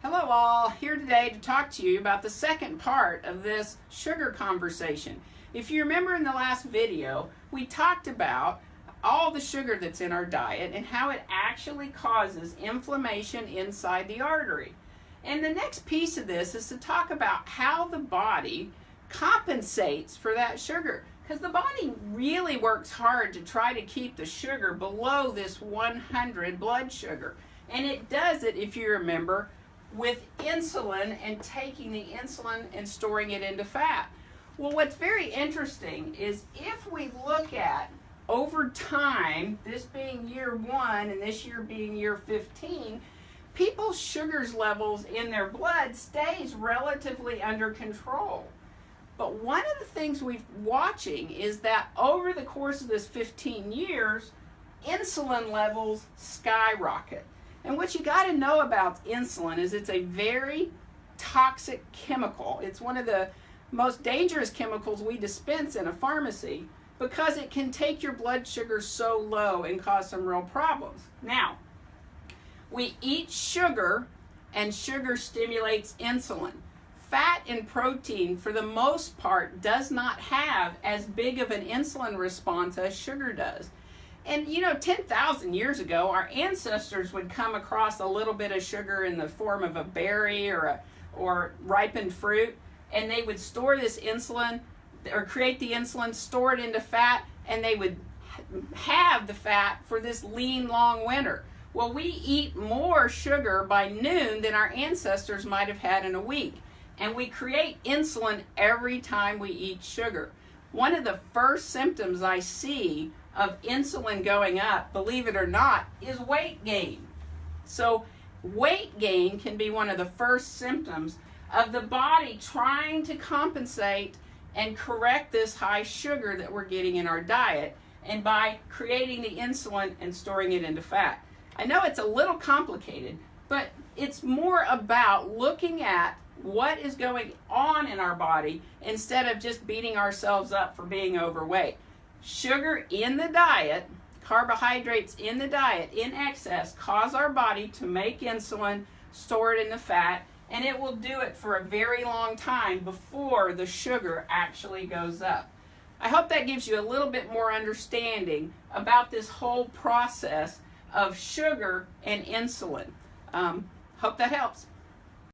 Hello all, here today to talk to you about the second part of this sugar conversation. If you remember in the last video, we talked about all the sugar that's in our diet and how it actually causes inflammation inside the artery. And the next piece of this is to talk about how the body compensates for that sugar. Because the body really works hard to try to keep the sugar below this 100 blood sugar. And it does it, if you remember, with insulin and taking the insulin and storing it into fat. Well, what's very interesting is if we look at over time, this being year 1 and this year being year 15, people's sugars levels in their blood stays relatively under control. But one of the things we're watching is that over the course of this 15 years, insulin levels skyrocket. And what you got to know about insulin is it's a very toxic chemical. It's one of the most dangerous chemicals we dispense in a pharmacy because it can take your blood sugar so low and cause some real problems. Now, we eat sugar, and sugar stimulates insulin. Fat and protein, for the most part, does not have as big of an insulin response as sugar does. And 10,000 years ago, our ancestors would come across a little bit of sugar in the form of a berry or ripened fruit, and they would store this insulin or create the insulin, store it into fat, and they would have the fat for this lean, long winter. Well, we eat more sugar by noon than our ancestors might have had in a week. And we create insulin every time we eat sugar. One of the first symptoms I see of insulin going up, believe it or not, is weight gain. So weight gain can be one of the first symptoms of the body trying to compensate and correct this high sugar that we're getting in our diet, and by creating the insulin and storing it into fat. I know it's a little complicated, but it's more about looking at what is going on in our body instead of just beating ourselves up for being overweight. Sugar in the diet, carbohydrates in the diet in excess cause our body to make insulin, store it in the fat, and it will do it for a very long time before the sugar actually goes up. I hope that gives you a little bit more understanding about this whole process of sugar and insulin. Hope that helps.